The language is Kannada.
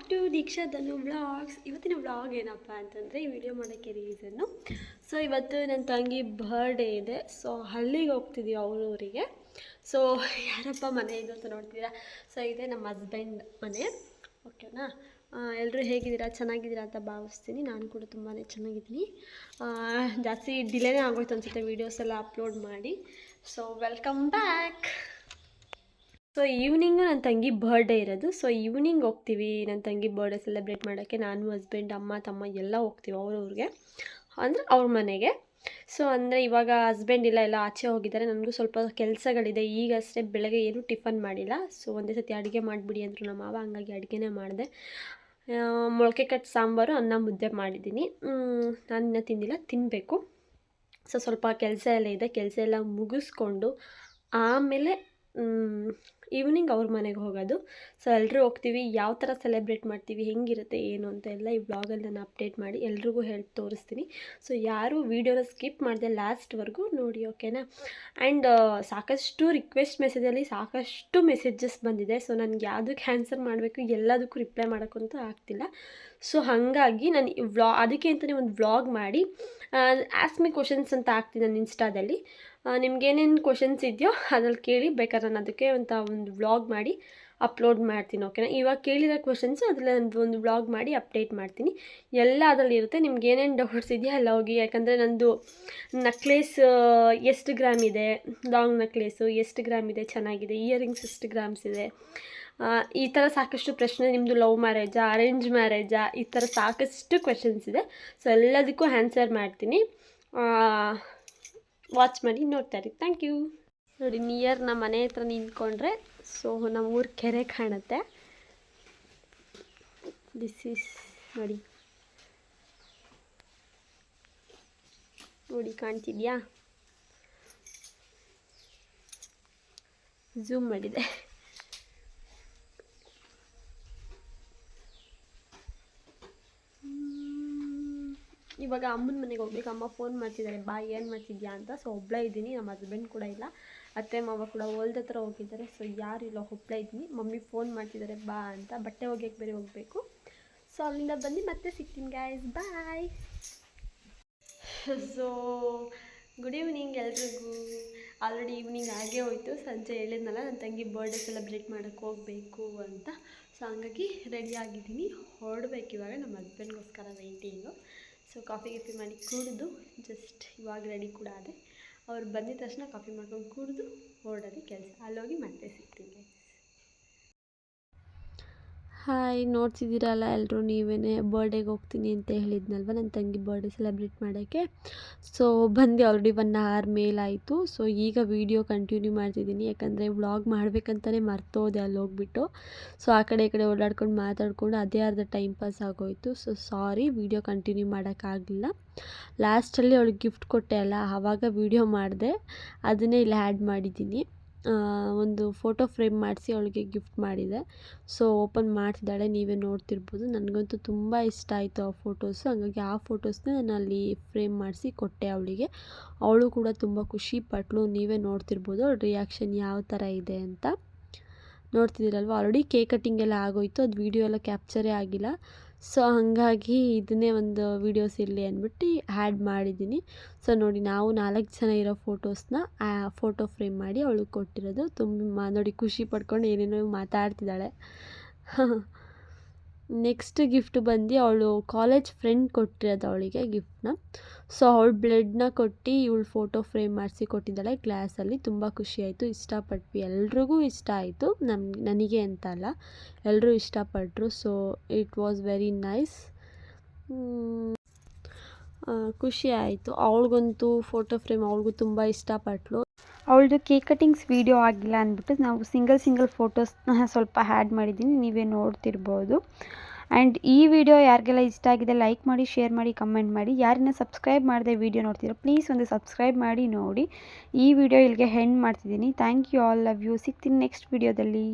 Back to Deeksha Dhanu vlogs. ಇವತ್ತಿನ ವ್ಲಾಗ್ ಏನಪ್ಪ ಅಂತಂದರೆ ಈ ವಿಡಿಯೋ ಮಾಡೋಕ್ಕೆ ರೀಸನ್ನು. ಸೊ ಇವತ್ತು ನನ್ನ ತಂಗಿ ಬರ್ಡೇ ಇದೆ. ಸೊ ಹಳ್ಳಿಗೆ ಹೋಗ್ತಿದ್ದೀವಿ ಅವ್ರ ಊರಿಗೆ. ಸೊ ಯಾರಪ್ಪ ಮನೆ ಇದು ಅಂತ ನೋಡ್ತಿದ್ದೀರಾ. ಸೊ ಇದೆ ನಮ್ಮ ಹಸ್ಬೆಂಡ್ ಮನೆ. ಓಕೆನಾ. ಎಲ್ಲರೂ ಹೇಗಿದ್ದೀರಾ, ಚೆನ್ನಾಗಿದ್ದೀರಾ ಅಂತ ಭಾವಿಸ್ತೀನಿ. ನಾನು ಕೂಡ ತುಂಬಾ ಚೆನ್ನಾಗಿದ್ದೀನಿ. ಜಾಸ್ತಿ ಡಿಲೇನೇ ಆಗೋಯ್ತು ಅನಿಸುತ್ತೆ ವೀಡಿಯೋಸ್ ಎಲ್ಲ ಅಪ್ಲೋಡ್ ಮಾಡಿ. So welcome back. So evening ನನ್ನ ತಂಗಿ ಬರ್ಡೇ ಇರೋದು. ಸೊ ಈವ್ನಿಂಗ್ ಹೋಗ್ತೀವಿ ನನ್ನ ತಂಗಿ ಬರ್ಡೇ ಸೆಲೆಬ್ರೇಟ್ ಮಾಡೋಕ್ಕೆ. ನಾನು, ಹಸ್ಬೆಂಡ್, ಅಮ್ಮ, ತಮ್ಮ ಎಲ್ಲ ಹೋಗ್ತೀವಿ ಅವ್ರವ್ರಿಗೆ, ಅಂದರೆ ಅವ್ರ ಮನೆಗೆ. ಸೊ ಅಂದರೆ ಇವಾಗ ಹಸ್ಬೆಂಡ್ ಎಲ್ಲ ಆಚೆ ಹೋಗಿದ್ದಾರೆ. ನನಗೂ ಸ್ವಲ್ಪ ಕೆಲಸಗಳಿದೆ. ಈಗಷ್ಟೇ ಬೆಳಗ್ಗೆ ಏನೂ ಟಿಫನ್ ಮಾಡಿಲ್ಲ. ಸೊ ಒಂದೇ ಸತಿ ಅಡುಗೆ ಮಾಡಿಬಿಡಿ ಅಂದರು ನಮ್ಮ ಮಾವ, ಹಂಗಾಗಿ ಅಡುಗೆನೇ ಮಾಡಿದೆ. ಮೊಳಕೆ ಕಟ್ಟು ಸಾಂಬಾರು, ಅನ್ನ, ಮುದ್ದೆ ಮಾಡಿದ್ದೀನಿ. ನಾನು ಇನ್ನೂ ತಿಂದಿಲ್ಲ, ತಿನ್ನಬೇಕು. ಸೊ ಸ್ವಲ್ಪ ಕೆಲಸ ಎಲ್ಲ ಇದೆ. ಕೆಲಸ ಎಲ್ಲ ಮುಗಿಸ್ಕೊಂಡು ಆಮೇಲೆ ಈವ್ನಿಂಗ್ ಅವ್ರ ಮನೆಗೆ ಹೋಗೋದು. ಸೊ ಎಲ್ಲರೂ ಹೋಗ್ತೀವಿ. ಯಾವ ಥರ ಸೆಲೆಬ್ರೇಟ್ ಮಾಡ್ತೀವಿ, ಹೆಂಗಿರುತ್ತೆ ಏನು ಅಂತ ಎಲ್ಲ ಈ ವ್ಲಾಗಲ್ಲಿ ನಾನು ಅಪ್ಡೇಟ್ ಮಾಡಿ ಎಲ್ರಿಗೂ ತೋರಿಸ್ತೀನಿ. ಸೊ ಯಾರೂ ವೀಡಿಯೋನ ಸ್ಕಿಪ್ ಮಾಡಿದೆ ಲಾಸ್ಟ್ವರೆಗೂ ನೋಡಿ, ಓಕೆನಾ. ಆ್ಯಂಡ್ ಸಾಕಷ್ಟು ರಿಕ್ವೆಸ್ಟ್ ಮೆಸೇಜಲ್ಲಿ ಸಾಕಷ್ಟು ಮೆಸೇಜಸ್ ಬಂದಿದೆ. ಸೊ ನನಗೆ ಯಾವುದಕ್ಕೆ ಆನ್ಸರ್ ಮಾಡಬೇಕು, ಎಲ್ಲದಕ್ಕೂ ರಿಪ್ಲೈ ಮಾಡೋಕ್ಕಂತೂ ಆಗ್ತಿಲ್ಲ. ಸೊ ಹಾಗಾಗಿ ನಾನು ಅದಕ್ಕೆ ಅಂತಲೇ ಒಂದು ವ್ಲಾಗ್ ಮಾಡಿ ಆಸ್ಕ್ ಮಿ ಕ್ವಶನ್ಸ್ ಅಂತ ಹಾಕ್ತೀನಿ ನಾನು ಇನ್ಸ್ಟಾದಲ್ಲಿ. ನಿಮ್ಗೇನೇನು ಕ್ವಶನ್ಸ್ ಇದೆಯೋ ಅದ್ರಲ್ಲಿ ಕೇಳಿ, ಬೇಕಾದ್ರೆ ನಾನು ಅದಕ್ಕೆ ಒಂದು ವ್ಲಾಗ್ ಮಾಡಿ ಅಪ್ಲೋಡ್ ಮಾಡ್ತೀನಿ, ಓಕೆನಾ. ಇವಾಗ ಕೇಳಿರೋ ಕ್ವಶನ್ಸು ಅದರಲ್ಲಿ ಒಂದು ವ್ಲಾಗ್ ಮಾಡಿ ಅಪ್ಡೇಟ್ ಮಾಡ್ತೀನಿ. ಎಲ್ಲ ಅದರಲ್ಲಿ ಇರುತ್ತೆ. ನಿಮ್ಗೆ ಏನೇನು ಡೌಟ್ಸ್ ಇದೆಯಾ ಎಲ್ಲ ಹೋಗಿ. ಯಾಕಂದರೆ ನಂದು ನಕ್ಲೇಸ್ ಎಷ್ಟು ಗ್ರಾಮ್ ಇದೆ, ಲಾಂಗ್ ನಕ್ಲೇಸು ಎಷ್ಟು ಗ್ರಾಮ್ ಇದೆ, ಚೆನ್ನಾಗಿದೆ, ಇಯರಿಂಗ್ಸ್ ಎಷ್ಟು ಗ್ರಾಮ್ಸ್ ಇದೆ, ಈ ಥರ ಸಾಕಷ್ಟು ಪ್ರಶ್ನೆ. ನಿಮ್ಮದು ಲವ್ ಮ್ಯಾರೇಜಾ, ಅರೇಂಜ್ ಮ್ಯಾರೇಜಾ, ಈ ಥರ ಸಾಕಷ್ಟು ಕ್ವೆಶನ್ಸ್ ಇದೆ. ಸೊ ಎಲ್ಲದಕ್ಕೂ ಆನ್ಸರ್ ಮಾಡ್ತೀನಿ. ವಾಚ್ ಮಾಡಿ ನೋಡ್ತಾರೆ. Thank you. ನೋಡಿ, ನಿಯರ್ ನಮ್ಮ ಮನೆ ಹತ್ರ ನಿಂತ್ಕೊಂಡ್ರೆ ಸೊ ನಮ್ಮೂರ ಕೆರೆ ಕಾಣುತ್ತೆ. ದಿಸ್ ಈಸ್ ನೋಡಿ ನೋಡಿ ಕಾಣ್ತಿದ್ಯಾ, ಝೂಮ್ ಮಾಡಿದೆ. ಇವಾಗ ಅಮ್ಮನ ಮನೆಗೆ ಹೋಗ್ಬೇಕು. ಅಮ್ಮ ಫೋನ್ ಮಾಡ್ತಿದ್ದಾರೆ, ಬಾ ಏನು ಮಾಡ್ತಿದ್ಯಾ ಅಂತ. ಸೊ ಒಬ್ಬಳೇ ಇದ್ದೀನಿ, ನಮ್ಮ ಹಸ್ಬೆಂಡ್ ಕೂಡ ಇಲ್ಲ, ಅತ್ತೆ ಮಾವ ಕೂಡ ಹೊಲ್ದ ಹತ್ರ ಹೋಗಿದ್ದಾರೆ. ಸೊ ಯಾರಿಲ್ಲ, ಒಬ್ಬಳೇ ಇದ್ದೀನಿ. ಮಮ್ಮಿ ಫೋನ್ ಮಾಡ್ತಿದ್ದಾರೆ ಬಾ ಅಂತ. ಬಟ್ಟೆ ಒಗೆಯಕ್ಕೆ ಬೇರೆ ಹೋಗಬೇಕು. ಸೊ ಅಲ್ಲಿಂದ ಬಂದು ಮತ್ತೆ ಸಿಗ್ತೀನಿ ಗೈಸ್, ಬಾಯ್. ಸೊ ಗುಡ್ ಈವ್ನಿಂಗ್ ಎಲ್ರಿಗೂ. ಆಲ್ರೆಡಿ ಈವ್ನಿಂಗ್ ಆಗೇ ಹೋಯಿತು. ಸಂಜೆ ಹೇಳಿದ್ನಲ್ಲ ನನ್ನ ತಂಗಿ ಬರ್ಡೇ ಸೆಲೆಬ್ರೇಟ್ ಮಾಡೋಕ್ಕೆ ಹೋಗಬೇಕು ಅಂತ. ಸೊ ಹಂಗಾಗಿ ರೆಡಿ ಆಗಿದ್ದೀನಿ, ಹೊರಡ್ಬೇಕು ಇವಾಗ. ನಮ್ಮ ಹಸ್ಬೆಂಡ್ಗೋಸ್ಕರ ವೆಯ್ಟಿಂಗು. ಸೊ ಕಾಫಿ ಮಾಡಿ ಕುಡಿದು ಜಸ್ಟ್ ಇವಾಗ ರೆಡಿ ಕೂಡ ಆದೆ. ಅವ್ರು ಬಂದಿದ ತಕ್ಷಣ ಕಾಫಿ ಮಾಡ್ಕೊಂಡು ಕುಡಿದು ಹೊರಡೋದೇ ಕೆಲಸ. ಅಲ್ಲೋಗಿ ಮತ್ತೆ ಸಿಗ್ತೀನಿ. ಹಾಯ್, ನೋಡ್ತಿದ್ದೀರಲ್ಲ ಎಲ್ಲರೂ ನೀವೇ. ಬರ್ಡೇಗೆ ಹೋಗ್ತೀನಿ ಅಂತ ಹೇಳಿದ್ನಲ್ವ ನನ್ನ ತಂಗಿ ಬರ್ಡೇ ಸೆಲೆಬ್ರೇಟ್ ಮಾಡೋಕ್ಕೆ. ಸೊ ಬಂದು ಆಲ್ರೆಡಿ 1 hour ಮೇಲಾಯಿತು. ಸೊ ಈಗ ವೀಡಿಯೋ ಕಂಟಿನ್ಯೂ ಮಾಡ್ತಿದ್ದೀನಿ. ಯಾಕಂದರೆ ವ್ಲಾಗ್ ಮಾಡಬೇಕಂತಲೇ ಮರ್ತೋದೆ ಅಲ್ಲಿ ಹೋಗ್ಬಿಟ್ಟು. ಸೊ ಆ ಕಡೆ ಈ ಕಡೆ ಓಡಾಡ್ಕೊಂಡು ಮಾತಾಡಿಕೊಂಡು ಅದೇ ಅರ್ಧ ಟೈಮ್ ಪಾಸ್ ಆಗೋಯಿತು. ಸೊ ಸಾರಿ, ವೀಡಿಯೋ ಕಂಟಿನ್ಯೂ ಮಾಡೋಕ್ಕಾಗಲಿಲ್ಲ. ಲಾಸ್ಟಲ್ಲಿ ಅವಳಿಗೆ ಗಿಫ್ಟ್ ಕೊಟ್ಟೆ ಅಲ್ಲ, ಆವಾಗ ವೀಡಿಯೋ ಮಾಡಿದೆ. ಅದನ್ನೇ ಇಲ್ಲಿ ಆ್ಯಡ್ ಮಾಡಿದ್ದೀನಿ. ಒಂದು ಫೋಟೋ ಫ್ರೇಮ್ ಮಾಡಿಸಿ ಅವಳಿಗೆ ಗಿಫ್ಟ್ ಮಾಡಿದೆ. ಸೊ ಓಪನ್ ಮಾಡ್ತಿದ್ದಾಳೆ, ನೀವೇ ನೋಡ್ತಿರ್ಬೋದು. ನನಗಂತೂ ತುಂಬ ಇಷ್ಟ ಆಯಿತು ಆ ಫೋಟೋಸು. ಹಾಗಾಗಿ ಆ ಫೋಟೋಸ್ನ ನಾನು ಅಲ್ಲಿ ಫ್ರೇಮ್ ಮಾಡಿಸಿ ಕೊಟ್ಟೆ ಅವಳಿಗೆ. ಅವಳು ಕೂಡ ತುಂಬ ಖುಷಿಪಟ್ಟಳು. ನೀವೇ ನೋಡ್ತಿರ್ಬೋದು ಅವಳ ರಿಯಾಕ್ಷನ್ ಯಾವ ಥರ ಇದೆ ಅಂತ. ನೋಡ್ತಿದ್ದೀರಲ್ವ, ಆಲ್ರೆಡಿ ಕೇಕ್ ಕಟ್ಟಿಂಗ್ ಎಲ್ಲ ಆಗೋಯಿತು. ಅದು ವೀಡಿಯೋ ಎಲ್ಲ ಕ್ಯಾಪ್ಚರೇ ಆಗಿಲ್ಲ. ಸೊ ಹಾಗಾಗಿ ಇದನ್ನೇ ಒಂದು ವೀಡಿಯೋಸ್ ಇರಲಿ ಅಂದ್ಬಿಟ್ಟು ಆ್ಯಡ್ ಮಾಡಿದ್ದೀನಿ. ಸೊ ನೋಡಿ, ನಾವು 4 ಜನ ಇರೋ ಫೋಟೋಸ್ನ ಫೋಟೋ ಫ್ರೇಮ್ ಮಾಡಿ ಅವಳಿಗೆ ಕೊಟ್ಟಿರೋದು. ತುಂಬ ನೋಡಿ ಖುಷಿ ಪಡ್ಕೊಂಡು ಏನೇನೋ ಮಾತಾಡ್ತಿದ್ದಾಳೆ. ನೆಕ್ಸ್ಟ್ ಗಿಫ್ಟ್ ಬಂದು ಅವಳು ಕಾಲೇಜ್ ಫ್ರೆಂಡ್ ಕೊಟ್ಟಿರೋದು ಅವಳಿಗೆ ಗಿಫ್ಟನ್ನ. ಸೊ ಅವಳು ಬ್ಲಡ್ನ ಕೊಟ್ಟು ಇವಳು ಫೋಟೋ ಫ್ರೇಮ್ ಮಾಡಿಸಿ ಕೊಟ್ಟಿದ್ದಾಳೆ ಗ್ಲಾಸಲ್ಲಿ. ತುಂಬ ಖುಷಿಯಾಯಿತು, ಇಷ್ಟಪಟ್ವಿ, ಎಲ್ರಿಗೂ ಇಷ್ಟ ಆಯಿತು. ನನಗೆ ಅಂತ ಅಲ್ಲ, ಎಲ್ಲರೂ ಇಷ್ಟಪಟ್ಟರು. So it was very nice. ಖುಷಿ ಆಯಿತು. ಅವಳಿಗಂತೂ ಫೋಟೋ ಫ್ರೇಮ್ ಅವಳಿಗೂ ತುಂಬ ಇಷ್ಟಪಟ್ಟಳು. ಅವಳದು ಕೇಕ್ ಕಟ್ಟಿಂಗ್ಸ್ ವೀಡಿಯೋ ಆಗಿಲ್ಲ ಅಂದ್ಬಿಟ್ಟು ನಾವು ಸಿಂಗಲ್ ಫೋಟೋಸ್ನ ಸ್ವಲ್ಪ ಆ್ಯಡ್ ಮಾಡಿದ್ದೀನಿ, ನೀವೇ ನೋಡ್ತಿರ್ಬೋದು. ಆ್ಯಂಡ್ ಈ ವಿಡಿಯೋ ಯಾರಿಗೆಲ್ಲ ಇಷ್ಟ ಆಗಿದೆ ಲೈಕ್ ಮಾಡಿ, ಶೇರ್ ಮಾಡಿ, ಕಮೆಂಟ್ ಮಾಡಿ. ಯಾರನ್ನ ಸಬ್ಸ್ಕ್ರೈಬ್ ಮಾಡದೆ ವೀಡಿಯೋ ನೋಡ್ತಿರೋ ಪ್ಲೀಸ್ ಒಂದು ಸಬ್ಸ್ಕ್ರೈಬ್ ಮಾಡಿ ನೋಡಿ. ಈ ವಿಡಿಯೋ ಇಲ್ಲಿಗೆ ಎಂಡ್ ಮಾಡ್ತಿದ್ದೀನಿ. Thank you all, love you. ಸಿಗ್ತೀನಿ ನೆಕ್ಸ್ಟ್ ವಿಡಿಯೋದಲ್ಲಿ.